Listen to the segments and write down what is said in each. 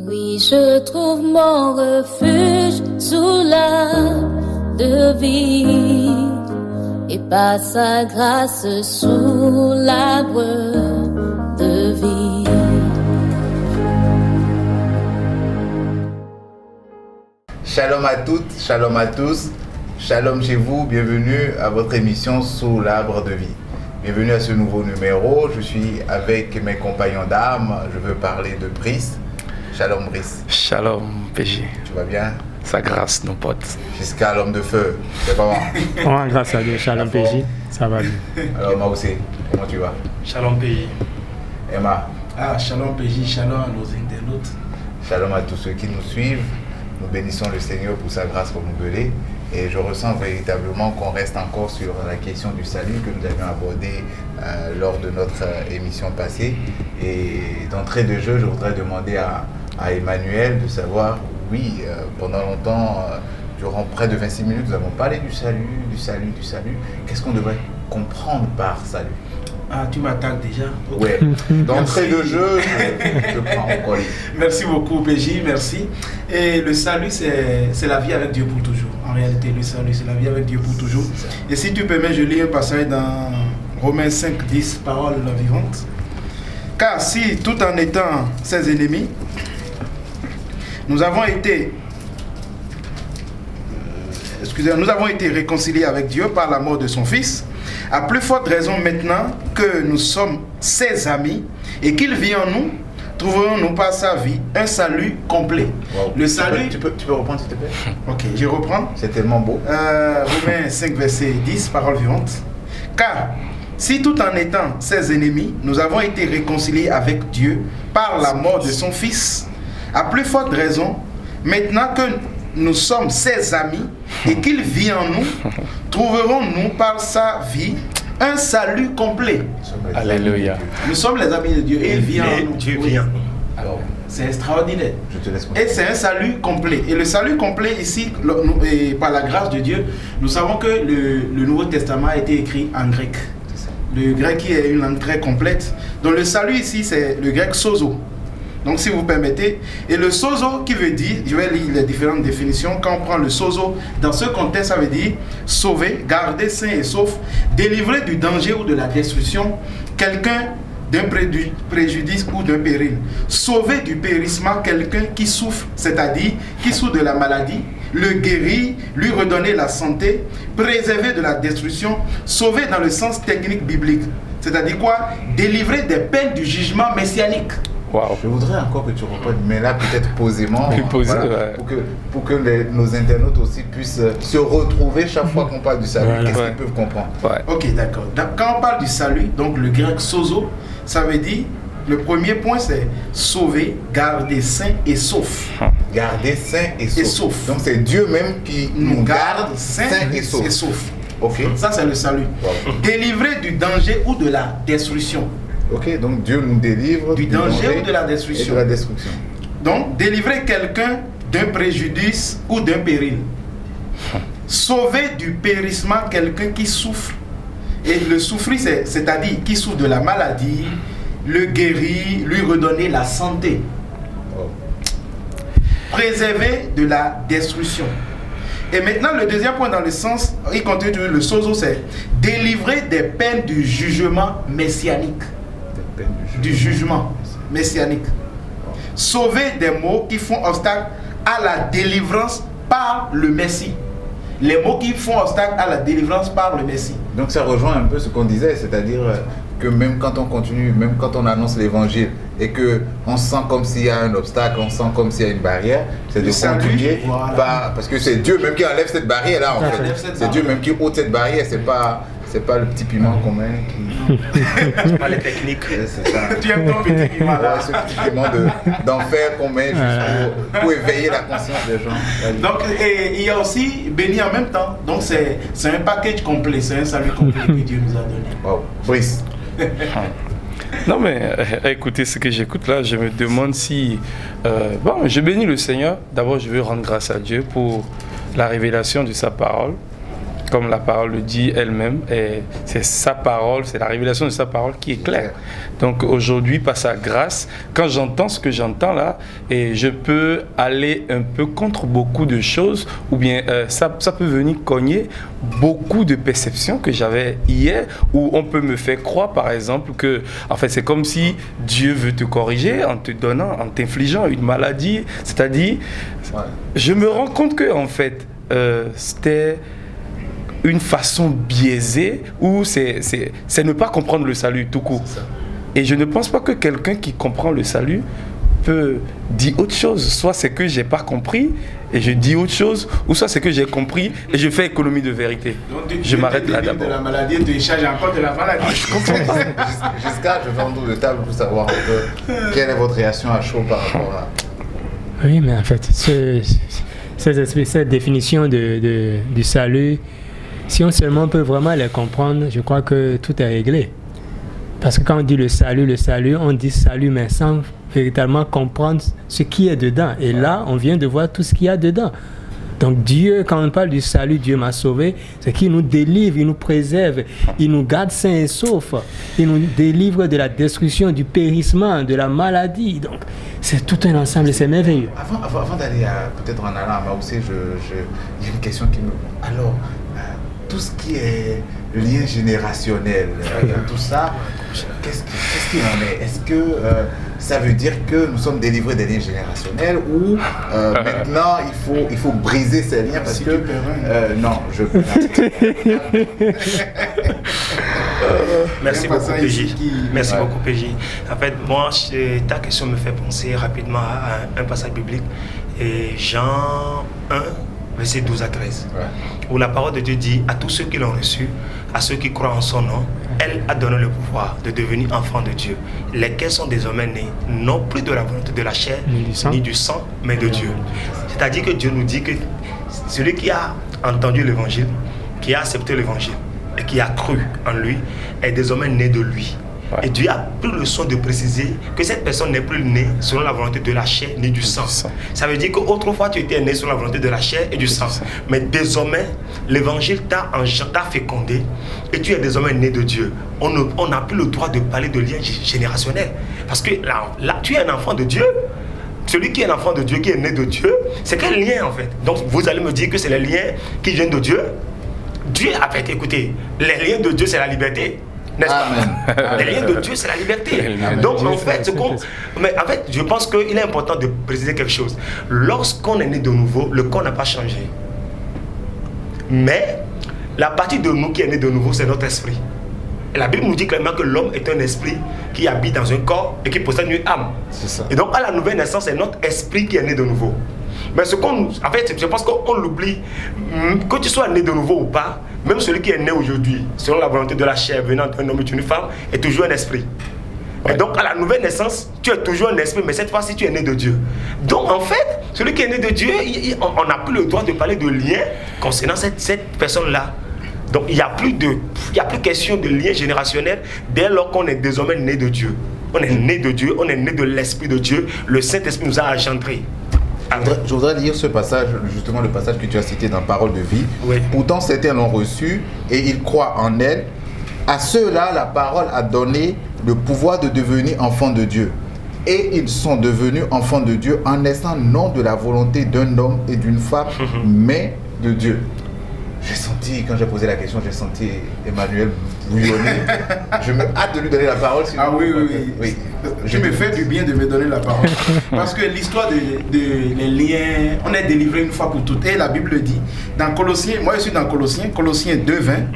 Oui, je trouve mon refuge sous l'arbre de vie et par sa grâce sous l'arbre de vie. Shalom à toutes, shalom à tous, shalom chez vous, bienvenue à votre émission Sous l'arbre de vie. Bienvenue à ce nouveau numéro, je suis avec mes compagnons d'armes, je veux parler de Brice. Shalom Brice. Shalom PJ. Tu vas bien? Sa grâce, nos potes. Jusqu'à l'homme de feu, c'est comment? Oh, grâce à Dieu, shalom PJ, ça va bien. Alors Maoussé, comment tu vas? Shalom PJ. Emma. Shalom PJ, shalom à nos internautes. Shalom à tous ceux qui nous suivent. Nous bénissons le Seigneur pour sa grâce renouvelée et je ressens véritablement qu'on reste encore sur la question du salut que nous avions abordée lors de notre émission passée. Et d'entrée de jeu, je voudrais demander à Emmanuel de savoir, oui, pendant longtemps, durant près de 26 minutes, nous avons parlé du salut. Qu'est-ce qu'on devrait comprendre par salut? Tu m'attaques déjà? Ouais. D'entrée de jeu, je prends encore. Merci beaucoup, PJ, merci. Et le salut, c'est la vie avec Dieu pour toujours. En réalité, le salut, c'est la vie avec Dieu pour toujours. Et si tu permets, je lis un passage dans Romains 5, 10, paroles vivantes. Car si, tout en étant ses ennemis, nous avons été réconciliés avec Dieu par la mort de son Fils, à plus forte raison maintenant que nous sommes ses amis et qu'il vit en nous, trouverons-nous par sa vie un salut complet. Wow. Le salut... Tu peux reprendre s'il te plaît? Ok, je reprends. C'est tellement beau. Romains 5, verset 10, parole vivante. Car si tout en étant ses ennemis, nous avons été réconciliés avec Dieu par la mort de son Fils, à plus forte raison, maintenant que nous sommes ses amis et qu'il vit en nous, trouverons-nous par sa vie un salut complet. Alléluia. Nous sommes les amis de Dieu et il vit en nous. Dieu vient. Alors, c'est extraordinaire. je te laisse Et c'est un salut complet. Et le salut complet ici, et par la grâce de Dieu, nous savons que le Nouveau Testament a été écrit en grec. Le grec qui est une langue très complète. Donc le salut ici, c'est le grec sozo. Donc si vous permettez, et le sozo qui veut dire, je vais lire les différentes définitions, quand on prend le sozo, dans ce contexte ça veut dire sauver, garder sain et sauf, délivrer du danger ou de la destruction, quelqu'un d'un préjudice ou d'un péril, sauver du périssement quelqu'un qui souffre, c'est-à-dire qui souffre de la maladie, le guérir, lui redonner la santé, préserver de la destruction, sauver dans le sens technique biblique, c'est-à-dire quoi? Délivrer des peines du jugement messianique. Wow. Je voudrais encore que tu reprennes, mais là peut-être posément, Voilà, ouais. pour que nos internautes aussi puissent se retrouver chaque fois qu'on parle du salut. Voilà. Qu'est-ce qu'ils peuvent comprendre? Ouais. Ok, d'accord. Quand on parle du salut, donc le grec sozo, ça veut dire, le premier point c'est sauver, garder sain et sauf. Garder sain et sauf. Et sauf. Donc c'est Dieu même qui nous garde sain et sauf. Ok. Ça c'est le salut. Wow. Délivrer du danger ou de la destruction. Ok, donc Dieu nous délivre Du danger ou de la et destruction. de la destruction. Donc, délivrer quelqu'un d'un préjudice ou d'un péril. Sauver du périssement quelqu'un qui souffre. Et le souffrir, c'est-à-dire qui souffre de la maladie, le guérir, lui redonner la santé. Oh. Préserver de la destruction. Et maintenant, le deuxième point dans le sens, il continue toujours, le sozo, c'est délivrer des peines du jugement messianique. Du jugement messianique. Sauver des mots qui font obstacle à la délivrance par le Messie. Les mots qui font obstacle à la délivrance par le Messie. Donc ça rejoint un peu ce qu'on disait, c'est-à-dire que même quand on continue, même quand on annonce l'évangile et que on sent comme s'il y a un obstacle, on sent comme s'il y a une barrière, c'est de continuer parce que c'est Dieu même qui enlève cette barrière là en fait. C'est Dieu même qui ôte cette barrière, c'est pas le petit piment commun qui... C'est pas les techniques. C'est ça. Tu aimes ton petit piment là. Ouais, ce petit piment d'enfer qu'on met juste pour éveiller la conscience des gens. Donc, et il y a aussi béni en même temps. Donc, c'est un package complet, c'est un salut complet que Dieu nous a donné. Wow. Brice. Non mais écoutez ce que j'écoute là, je me demande si... bon, je bénis le Seigneur. D'abord, je veux rendre grâce à Dieu pour la révélation de sa parole. comme la parole le dit elle-même, et c'est sa parole, c'est la révélation de sa parole qui est claire. Donc aujourd'hui, par sa grâce, quand j'entends ce que j'entends là, et je peux aller un peu contre beaucoup de choses, ou bien ça peut venir cogner beaucoup de perceptions que j'avais hier, où on peut me faire croire par exemple que, en fait, c'est comme si Dieu veut te corriger en t'infligeant une maladie, c'est-à-dire, je me rends compte que en fait, c'était une façon biaisée où c'est ne pas comprendre le salut tout court. Et je ne pense pas que quelqu'un qui comprend le salut peut dire autre chose. Soit c'est que j'ai pas compris et je dis autre chose, ou soit c'est que j'ai compris et je fais économie de vérité. Donc, je m'arrête là d'abord. De la maladie, tu échanges encore de la maladie. Je comprends pas. Jusqu'à, je vais en tour de table pour savoir un peu quelle est votre réaction à chaud par rapport à... Oui, mais en fait, cette définition du salut, si on seulement peut vraiment les comprendre, je crois que tout est réglé. Parce que quand on dit le salut, on dit salut, mais sans véritablement comprendre ce qui est dedans. Et là, on vient de voir tout ce qu'il y a dedans. Donc Dieu, quand on parle du salut, Dieu m'a sauvé, c'est qu'il nous délivre, il nous préserve, il nous garde sains et saufs, il nous délivre de la destruction, du périssement, de la maladie. Donc c'est tout un ensemble, c'est merveilleux. Avant d'aller peut-être en allant à Maoussé, il y a une question qui me... Alors, tout ce qui est lien générationnel, tout ça, qu'est-ce qu'il en est? Est-ce que ça veut dire que nous sommes délivrés des liens générationnels ou maintenant il faut briser ces liens parce que... non, je... Merci beaucoup, PJ. Merci beaucoup, PJ. En fait, moi, ta question me fait penser rapidement à un passage biblique. Et Jean 1, verset 12 à 13, où la parole de Dieu dit à tous ceux qui l'ont reçu, à ceux qui croient en son nom, elle a donné le pouvoir de devenir enfants de Dieu, lesquels sont désormais nés, non plus de la volonté de la chair, ni du sang, mais de Dieu. C'est-à-dire que Dieu nous dit que celui qui a entendu l'évangile, qui a accepté l'évangile et qui a cru en lui, est désormais né de lui. Et Dieu a pris le soin de préciser que cette personne n'est plus née selon la volonté de la chair ni du sang. Ça veut dire qu'autrefois tu étais né selon la volonté de la chair et du sang. Mais désormais, l'évangile t'a fécondé et tu es désormais né de Dieu. On n'a plus le droit de parler de lien générationnel. Parce que là, tu es un enfant de Dieu. Celui qui est l'enfant de Dieu, qui est né de Dieu, c'est quel lien en fait? Donc vous allez me dire que c'est les liens qui viennent de Dieu. Dieu a fait, écoutez, les liens de Dieu c'est la liberté. N'est-ce pas? Les liens de Dieu, c'est la liberté. Donc, en fait, je pense qu'il est important de préciser quelque chose. Lorsqu'on est né de nouveau, le corps n'a pas changé. Mais la partie de nous qui est née de nouveau, c'est notre esprit. Et la Bible nous dit clairement que l'homme est un esprit qui habite dans un corps et qui possède une âme. C'est ça. Et donc, à la nouvelle naissance, c'est notre esprit qui est né de nouveau. Mais en fait, je pense qu'on l'oublie. Que tu sois né de nouveau ou pas, même celui qui est né aujourd'hui, selon la volonté de la chair, venant d'un homme et d'une femme, est toujours un esprit. Et donc, à la nouvelle naissance, tu es toujours un esprit, mais cette fois-ci, tu es né de Dieu. Donc, en fait, celui qui est né de Dieu, on n'a plus le droit de parler de lien concernant cette personne-là. Donc, il n'y a plus question de lien générationnel dès lors qu'on est désormais né de Dieu. On est né de Dieu, on est né de l'Esprit de Dieu. Le Saint-Esprit nous a engendrés. Je voudrais lire ce passage, justement le passage que tu as cité dans Parole de vie. Oui. Pourtant, certains l'ont reçu et ils croient en elle. À ceux-là, la parole a donné le pouvoir de devenir enfants de Dieu. Et ils sont devenus enfants de Dieu en naissant non de la volonté d'un homme et d'une femme, mais de Dieu. J'ai senti, quand j'ai posé la question, j'ai senti Emmanuel bouillonner. Je me hâte de lui donner la parole. Oui. Tu me fais du bien de me donner la parole. Parce que l'histoire des liens, on est délivré une fois pour toutes. Et la Bible dit, dans Colossiens, moi je suis dans Colossiens 2:20,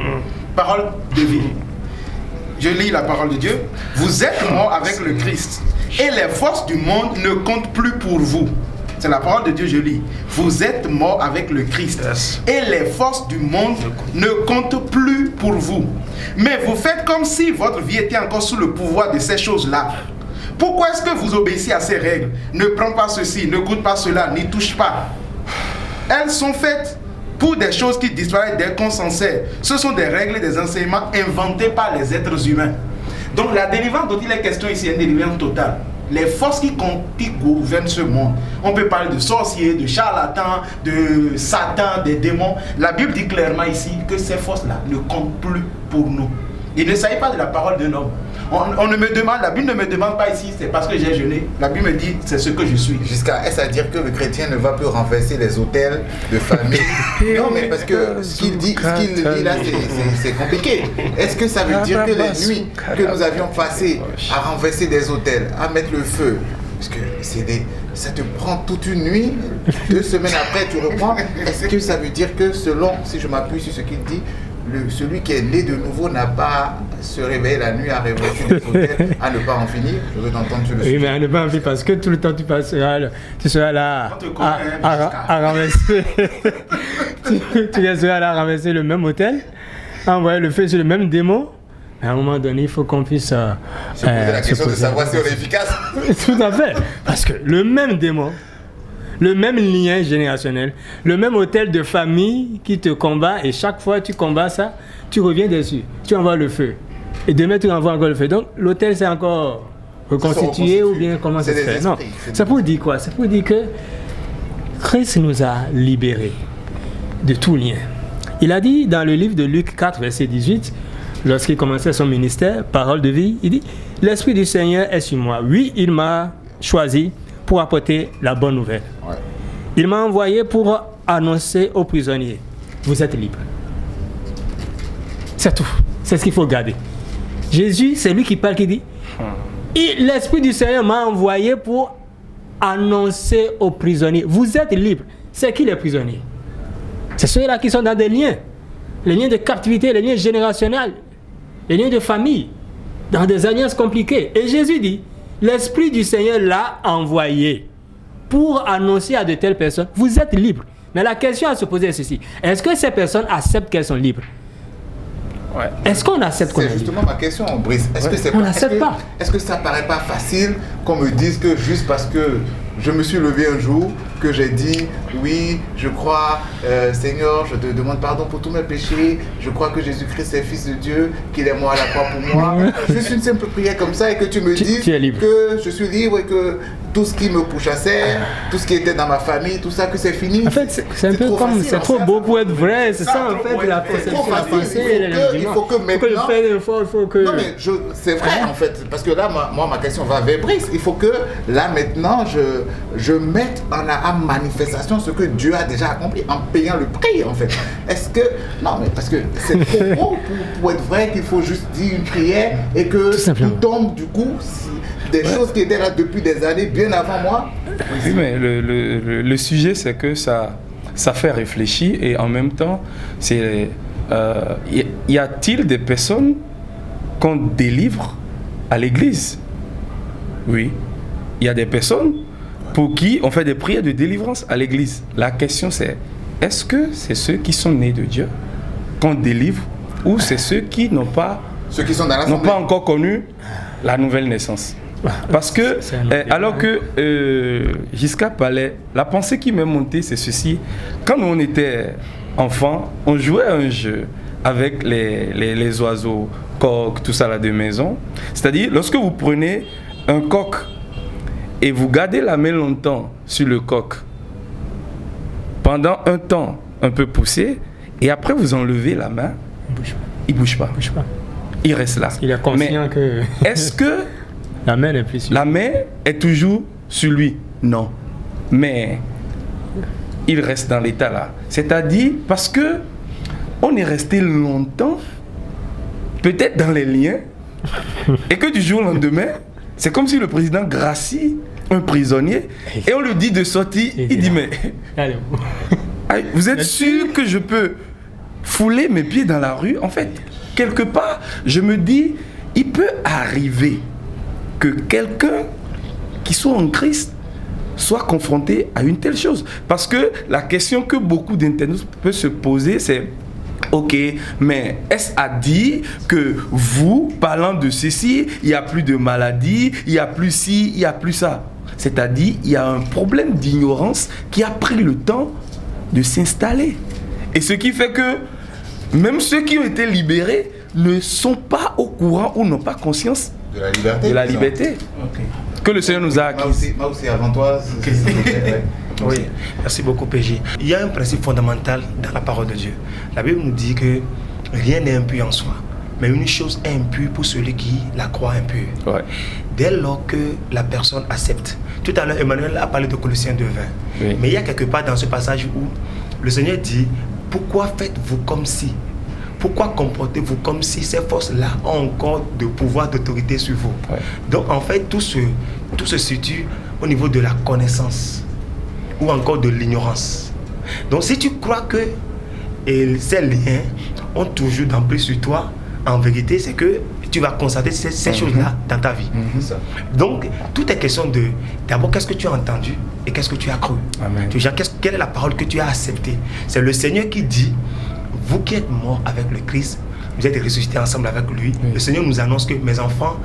parole de vie. Je lis la parole de Dieu. Vous êtes morts avec le Christ. Et les forces du monde ne comptent plus pour vous. C'est la parole de Dieu, je lis. Vous êtes morts avec le Christ. Et les forces du monde ne comptent plus pour vous. Mais vous faites comme si votre vie était encore sous le pouvoir de ces choses-là. Pourquoi est-ce que vous obéissez à ces règles? Ne prends pas ceci, ne goûte pas cela, n'y touche pas. Elles sont faites pour des choses qui disparaissent dès qu'on s'en sert. Ce sont des règles et des enseignements inventés par les êtres humains. Donc la délivrance dont il est question ici est une délivrance totale. les forces qui gouvernent ce monde. On peut parler de sorciers, de charlatans, de Satan, des démons. La Bible dit clairement ici que ces forces-là ne comptent plus pour nous. Il ne s'agit pas de la parole d'un homme. On ne me demande, la Bible ne me demande pas ici, c'est parce que j'ai jeûné. La Bible me dit, c'est ce que je suis. Jusqu'à est-ce à dire que le chrétien ne va plus renverser les autels de famille? Non, mais parce que ce qu'il dit là, c'est compliqué. Est-ce que ça veut dire que les nuits que nous avions passées à renverser des autels, à mettre le feu, parce que ça te prend toute une nuit, 2 semaines après tu reprends, est-ce que ça veut dire que selon, si je m'appuie sur ce qu'il dit, celui qui est né de nouveau n'a pas se réveiller la nuit à révoquer des hôtels, à ne pas en finir? Je veux t'entendre sur le sujet. Oui, mais à ne pas en finir parce que tout le temps tu seras là à ramasser. tu seras là à ramasser le même hôtel, à envoyer le feu sur le même démon. À un moment donné, il faut qu'on puisse se poser la question de savoir si on est efficace. Tout à fait. Parce que le même démon, le même lien générationnel, le même hôtel de famille qui te combat, et chaque fois tu combats ça, tu reviens dessus, tu envoies le feu. Et demain tu envoies encore le feu. Donc l'hôtel c'est encore reconstitué ou bien comment ça se fait? Non, c'est pour dire quoi? C'est pour dire que Christ nous a libérés de tout lien. Il a dit dans le livre de Luc 4, verset 18, lorsqu'il commençait son ministère, parole de vie, il dit « L'Esprit du Seigneur est sur moi. Oui, il m'a choisi pour apporter la bonne nouvelle. Ouais. Il m'a envoyé pour annoncer aux prisonniers, vous êtes libres. » C'est tout. C'est ce qu'il faut garder. Jésus, c'est lui qui parle, qui dit « L'Esprit du Seigneur m'a envoyé pour annoncer aux prisonniers, vous êtes libres. » C'est qui les prisonniers? C'est ceux-là qui sont dans des liens. Les liens de captivité, les liens générationnels, les liens de famille, dans des alliances compliquées. Et Jésus dit, l'Esprit du Seigneur l'a envoyé pour annoncer à de telles personnes, vous êtes libres. Mais la question à se poser est ceci, est-ce que ces personnes acceptent qu'elles sont libres? Ouais. Est-ce qu'on accepte qu'on est libre? C'est justement ma question, Brice. On n'accepte pas. Est-ce que ça paraît pas facile qu'on me dise que juste parce que je me suis levé un jour, que j'ai dit, oui, je crois, Seigneur, je te demande pardon pour tous mes péchés, je crois que Jésus-Christ est Fils de Dieu, qu'il est mort à la croix pour moi. Juste une simple prière comme ça et que tu me dises que je suis libre et que tout ce qui me pourchassait, tout ce qui était dans ma famille, tout ça, que c'est fini. En fait, c'est un peu comme, facile, c'est trop beau pour être vrai, c'est ça en fait, la conception, la pensée. Il faut que maintenant... il faut que... Non mais c'est vrai en fait, parce que là, moi, ma question va vers Brice. Il faut que là maintenant, je mette en manifestation ce que Dieu a déjà accompli en payant le prix en fait. Est-ce que... Non mais parce que c'est trop beau pour être vrai qu'il faut juste dire une prière et que tout tombe du coup, des choses qui étaient là depuis des années, bien avant moi. Oui, mais le sujet c'est que ça fait réfléchir et en même temps, c'est... y a-t-il des personnes qu'on délivre à l'église? Oui. Il y a des personnes pour qui on fait des prières de délivrance à l'église. La question c'est, est-ce que c'est ceux qui sont nés de Dieu qu'on délivre ou c'est ceux qui n'ont pas encore connu la nouvelle naissance? Parce que, alors que Giscard parlait, la pensée qui m'est montée c'est ceci. Quand on était enfant, on jouait à un jeu avec les oiseaux, coqs, tout ça là de maison. C'est-à-dire, lorsque vous prenez un coq et vous gardez la main longtemps sur le coq, pendant un temps un peu poussé, et après vous enlevez la main, il ne bouge pas. Il reste là. Il est conscient que... Est-ce que la main n'est plus sur lui? La main est toujours sur lui? Non. Mais il reste dans l'état là. C'est-à-dire parce que on est resté longtemps, peut-être dans les liens, et que du jour au lendemain, c'est comme si le président gracie un prisonnier et on lui dit de sortir. Il dit mais vous êtes sûr que je peux fouler mes pieds dans la rue? En fait, quelque part, je me dis, il peut arriver que quelqu'un qui soit en Christ soit confronté à une telle chose. Parce que la question que beaucoup d'internautes peuvent se poser, c'est ok, mais est-ce à dire que vous, parlant de ceci, il n'y a plus de maladie, il n'y a plus ci, il n'y a plus ça? C'est-à-dire, il y a un problème d'ignorance qui a pris le temps de s'installer. Et ce qui fait que même ceux qui ont été libérés ne sont pas au courant ou n'ont pas conscience de la liberté. Okay. que le Seigneur nous a acquises. Moi aussi, avant toi, Oui, merci beaucoup PJ. Il y a un principe fondamental dans la parole de Dieu. La Bible nous dit que rien n'est impur en soi, mais une chose est impure pour celui qui la croit impure. Ouais. Dès lors que la personne accepte. Tout à l'heure, Emmanuel a parlé de Colossiens 2:20. Oui. Mais il y a quelque part dans ce passage où le Seigneur dit, pourquoi faites-vous comme si? Pourquoi comportez-vous comme si ces forces-là ont encore de pouvoir, d'autorité sur vous? Ouais. Donc en fait, tout se situe au niveau de la connaissance ou encore de l'ignorance. Donc si tu crois que ces liens ont toujours d'emprise sur toi, en vérité, c'est que tu vas constater ces choses-là dans ta vie. Donc, tout est question de, d'abord, qu'est-ce que tu as entendu et qu'est-ce que tu as cru. Amen. Quelle est la parole que tu as acceptée? C'est le Seigneur qui dit, vous qui êtes morts avec le Christ, vous êtes ressuscités ensemble avec lui. Oui. Le Seigneur nous annonce que, mes enfants,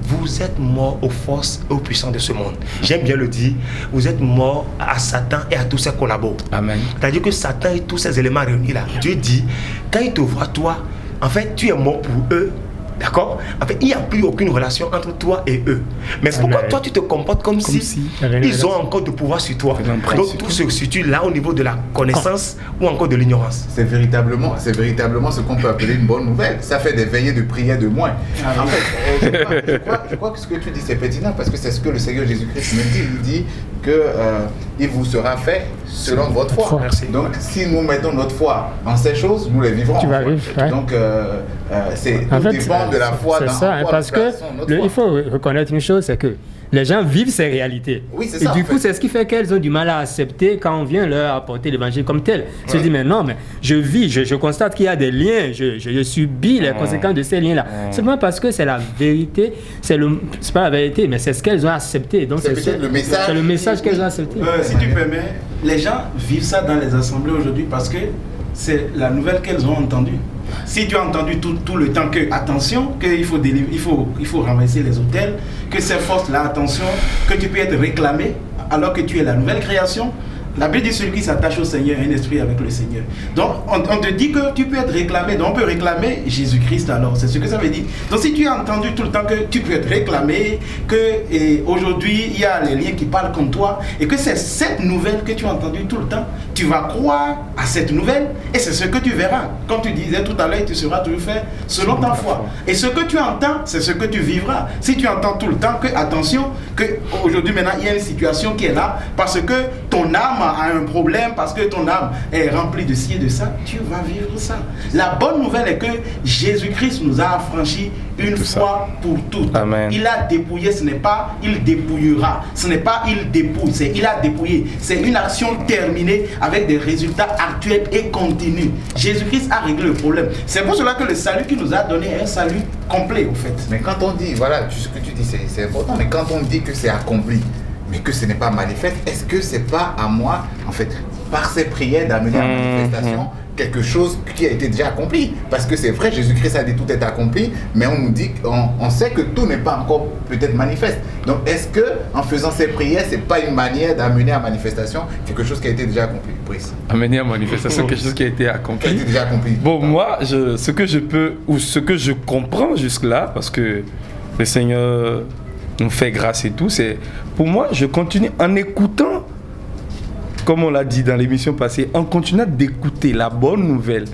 vous êtes morts aux forces et aux puissances de ce monde. J'aime bien le dire, vous êtes morts à Satan et à tous ses collaborateurs. Amen. C'est-à-dire que Satan et tous ces éléments réunis là, Dieu dit, quand il te voit toi, en fait, tu es mort pour eux. D'accord? En fait, il n'y a plus aucune relation entre toi et eux. Mais pourquoi toi, tu te comportes comme si ils ont encore de pouvoir sur toi? Donc, tout se situe là au niveau de la connaissance ou encore de l'ignorance. C'est véritablement ce qu'on peut appeler une bonne nouvelle. Ça fait des veillées de prière de moins. En fait, je crois que ce que tu dis, c'est pertinent parce que c'est ce que le Seigneur Jésus-Christ nous dit. Il dit qu'il vous sera fait selon votre foi. Merci. Donc, si nous mettons notre foi en ces choses, nous les vivrons. Tu vas vivre, ouais. Donc, tout dépend de la foi. C'est ça, parce que il faut reconnaître une chose, c'est que les gens vivent ces réalités. Oui, c'est et ça, du coup, c'est ce qui fait qu'elles ont du mal à accepter quand on vient leur apporter l'évangile comme tel. Ils se disent, mais non, mais je vis, je constate qu'il y a des liens, je subis les conséquences de ces liens-là. Simplement parce que c'est la vérité, c'est pas la vérité, mais c'est ce qu'elles ont accepté. Donc c'est le message qu'elles ont accepté. Si tu permets, les gens vivent ça dans les assemblées aujourd'hui parce que c'est la nouvelle qu'elles ont entendue. Si tu as entendu tout le temps que, attention, qu'il faut ramasser les autels, que ces forces-là, attention, que tu peux être réclamé alors que tu es la nouvelle création. La Bible dit celui qui s'attache au Seigneur a un esprit avec le Seigneur. Donc, on te dit que tu peux être réclamé. Donc, on peut réclamer Jésus-Christ alors. C'est ce que ça veut dire. Donc, si tu as entendu tout le temps que tu peux être réclamé, qu'aujourd'hui, il y a les liens qui parlent comme toi, et que c'est cette nouvelle que tu as entendue tout le temps, tu vas croire à cette nouvelle, et c'est ce que tu verras. Comme tu disais tout à l'heure, tu seras toujours fait selon ta foi. Et ce que tu entends, c'est ce que tu vivras. Si tu entends tout le temps que, attention, qu'aujourd'hui, maintenant, il y a une situation qui est là, parce que ton âme a un problème, parce que ton âme est remplie de ci et de ça, tu vas vivre ça. La bonne nouvelle est que Jésus-Christ nous a affranchis une fois pour toutes. Amen. Il a dépouillé, ce n'est pas il dépouillera, ce n'est pas il dépouille, c'est il a dépouillé. C'est une action terminée avec des résultats actuels et continus. Jésus-Christ a réglé le problème. C'est pour cela que le salut qu'il nous a donné est un salut complet, au fait. Mais quand on dit, voilà, ce que tu dis, c'est important, mais quand on dit que c'est accompli, mais que ce n'est pas manifeste, est-ce que c'est pas à moi, en fait, par ces prières d'amener à la manifestation quelque chose qui a été déjà accompli? Parce que c'est vrai, Jésus-Christ a dit tout est accompli, mais on nous dit, on sait que tout n'est pas encore peut-être manifeste. Donc est-ce que en faisant ces prières, c'est pas une manière d'amener à manifestation quelque chose qui a été déjà accompli? Brice. Amener à manifestation quelque chose qui a été accompli. Qui a été déjà accompli. Bon, moi, ce que je peux, ou ce que je comprends jusque-là, parce que le Seigneur nous fait grâce et tout, c'est, pour moi, je continue en écoutant, comme on l'a dit dans l'émission passée, en continuant d'écouter la bonne nouvelle.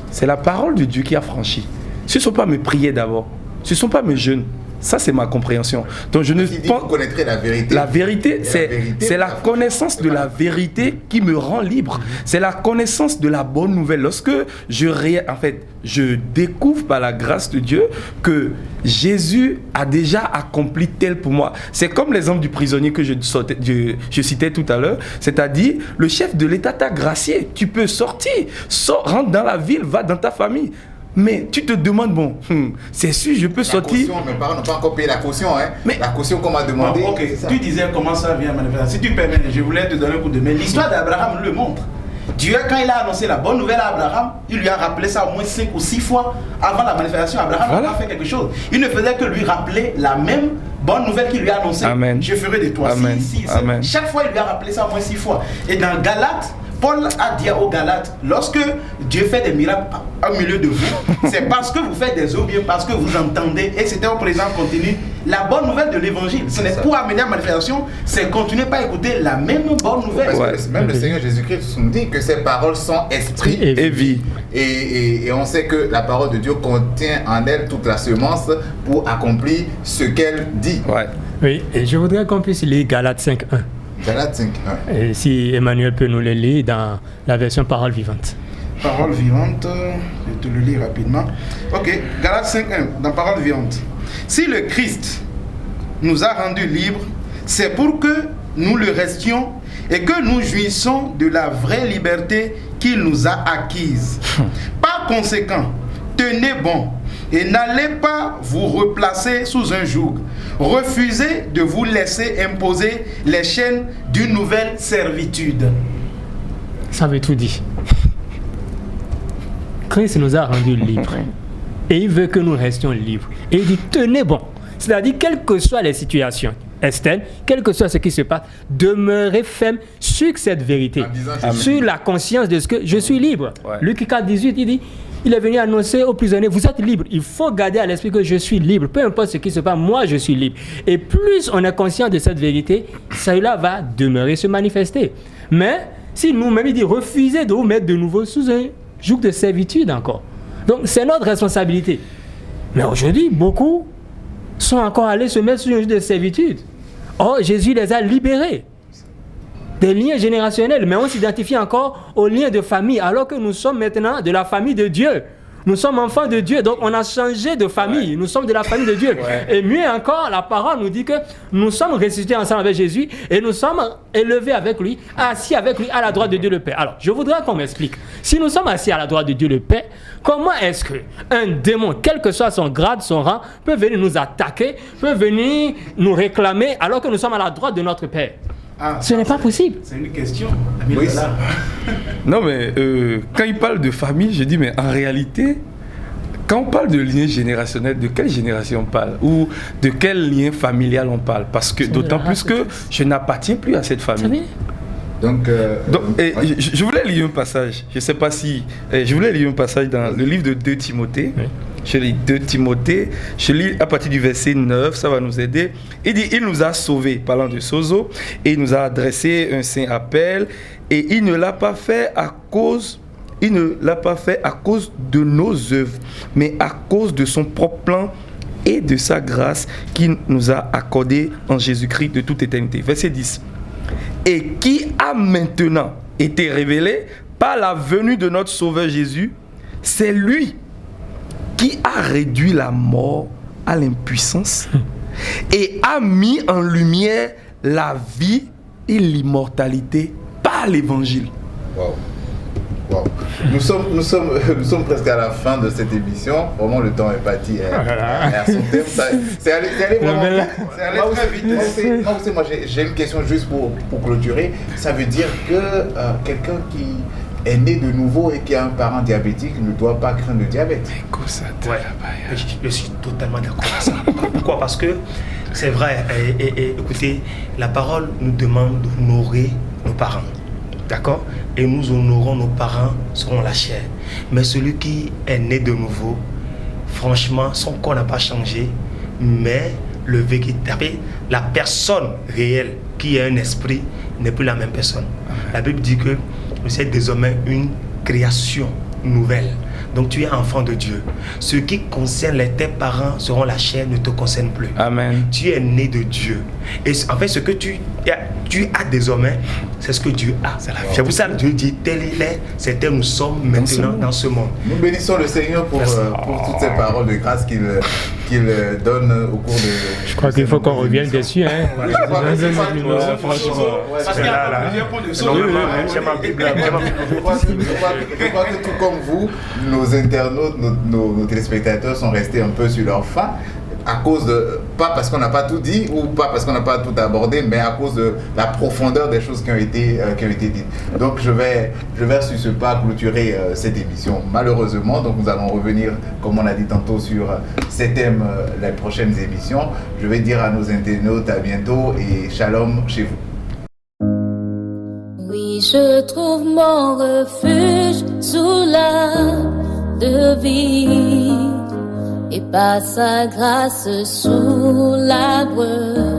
C'est la parole de Dieu qui a franchi. Ce ne sont pas mes prières d'abord, ce ne sont pas mes jeûnes. Ça, c'est ma compréhension. Donc, je ne pense. Vous connaîtrez la vérité. La vérité, c'est la connaissance de la vérité qui me rend libre. C'est la connaissance de la bonne nouvelle. Lorsque je découvre par la grâce de Dieu que Jésus a déjà accompli tel pour moi. C'est comme l'exemple du prisonnier que je citais tout à l'heure. C'est-à-dire, le chef de l'État t'a gracié. Tu peux sortir. Rentre dans la ville, va dans ta famille. Mais tu te demandes, bon, c'est sûr, je peux sortir. Caution, mes parents n'ont pas encore payé la caution, hein. Mais la caution qu'on m'a demandé. Bon, ok, tu disais comment ça vient manifester. Si tu permets, je voulais te donner un coup de main. L'histoire d'Abraham le montre. Dieu, quand il a annoncé la bonne nouvelle à Abraham, il lui a rappelé ça au moins 5 ou 6 fois avant la manifestation. Abraham n'a pas fait quelque chose. Il ne faisait que lui rappeler la même bonne nouvelle qu'il lui a annoncée. Amen. Je ferai de toi. Amen. Amen. Chaque fois, il lui a rappelé ça au moins 6 fois. Et dans Galates, Paul a dit aux Galates, lorsque Dieu fait des miracles au milieu de vous, c'est parce que vous faites des œuvres, bien parce que vous entendez, et c'était au présent continu, la bonne nouvelle de l'évangile. Ce n'est pour amener à manifestation, c'est continuer pas à écouter la même bonne nouvelle. Parce que même le Seigneur Jésus-Christ nous dit que ces paroles sont esprit et vie. Et on sait que la parole de Dieu contient en elle toute la semence pour accomplir ce qu'elle dit. Ouais. Oui, et je voudrais qu'on puisse lire Galates 5.1. Galates 5.1. Et si Emmanuel peut nous le lire dans la version Parole vivante. Parole vivante, je te le lis rapidement. Ok, Galates 5.1, dans Parole vivante. Si le Christ nous a rendus libres, c'est pour que nous le restions et que nous jouissions de la vraie liberté qu'il nous a acquise. Par conséquent, tenez bon et n'allez pas vous replacer sous un joug. Refusez de vous laisser imposer les chaînes d'une nouvelle servitude. Ça veut tout dire. Christ nous a rendus libres. Et il veut que nous restions libres. Et il dit, tenez bon. C'est-à-dire, quelles que soient les situations externes, quel que soit ce qui se passe, demeurez ferme sur cette vérité. Sur la conscience de ce que je suis libre. Ouais. Luc 4,18, il dit, il est venu annoncer aux prisonniers, vous êtes libres. Il faut garder à l'esprit que je suis libre. Peu importe ce qui se passe, moi je suis libre. Et plus on est conscient de cette vérité, cela va demeurer, se manifester. Mais si nous-mêmes, il dit, refusez de vous mettre de nouveau sous un joug de servitude encore. Donc c'est notre responsabilité. Mais aujourd'hui, beaucoup sont encore allés se mettre sous un joug de servitude. Or, Jésus les a libérés des liens générationnels, mais on s'identifie encore aux liens de famille, alors que nous sommes maintenant de la famille de Dieu. Nous sommes enfants de Dieu, donc on a changé de famille. Ouais. Nous sommes de la famille de Dieu. Ouais. Et mieux encore, la parole nous dit que nous sommes ressuscités ensemble avec Jésus et nous sommes élevés avec lui, assis avec lui à la droite de Dieu le Père. Alors, je voudrais qu'on m'explique. Si nous sommes assis à la droite de Dieu le Père, comment est-ce qu'un démon, quel que soit son grade, son rang, peut venir nous attaquer, peut venir nous réclamer alors que nous sommes à la droite de notre Père? Ce n'est pas possible. C'est une question. Oui, non, mais quand il parle de famille, je dis, mais en réalité, quand on parle de lien générationnel, de quelle génération on parle? Ou de quel lien familial on parle? Parce que d'autant plus que je n'appartiens plus à cette famille. Donc, je voulais lire un passage. Je ne sais pas si... je voulais lire un passage dans le livre de 2 Timothée. Oui. Je lis 2 Timothée, je lis à partir du verset 9, ça va nous aider. Il dit, il nous a sauvés, parlant de Sozo, et il nous a adressé un saint appel, et il ne l'a pas fait à cause de nos œuvres, mais à cause de son propre plan et de sa grâce qu'il nous a accordé en Jésus-Christ de toute éternité. Verset 10. Et qui a maintenant été révélé par la venue de notre Sauveur Jésus, c'est lui qui a réduit la mort à l'impuissance et a mis en lumière la vie et l'immortalité par l'évangile. Wow. Wow. Nous sommes presque à la fin de cette émission. Vraiment, le temps est parti à son terme. C'est allé vraiment vite. C'est allé très vite. Moi, j'ai une question juste pour clôturer. Ça veut dire que quelqu'un qui est né de nouveau et qui a un parent diabétique ne doit pas craindre le diabète. Ouais, je suis totalement d'accord avec ça. Pourquoi? Parce que c'est vrai. Et écoutez, la parole nous demande d'honorer nos parents. D'accord? Et nous honorons nos parents selon la chair. Mais celui qui est né de nouveau, franchement, son corps n'a pas changé, mais le véritable, la personne réelle qui est un esprit n'est plus la même personne. La Bible dit que vous êtes désormais une création nouvelle. Donc tu es enfant de Dieu. Ce qui concerne tes parents selon la chair ne te concerne plus. Amen. Tu es né de Dieu. Et en fait, ce que tu as désormais, c'est ce que Dieu a. C'est pour ça que Dieu dit, tel il est, c'est tel nous sommes maintenant dans ce monde. Nous bénissons le Seigneur pour toutes ces paroles de grâce qu'il donne au cours de... Je crois qu'il faut qu'on revienne dessus. Hein. Parce qu'il y a plusieurs points de saut. Je crois que tout comme vous, nos internautes, nos téléspectateurs sont restés un peu sur leur faim à cause de, pas parce qu'on n'a pas tout dit ou pas parce qu'on n'a pas tout abordé, mais à cause de la profondeur des choses qui ont été dites. Donc je vais sur ce pas clôturer cette émission malheureusement. Donc nous allons revenir, comme on a dit tantôt, sur ces thèmes les prochaines émissions. Je vais dire à nos internautes à bientôt et shalom chez vous. Oui, je trouve mon refuge sous l'arbre de vie. et par sa grâce sous l'arbre.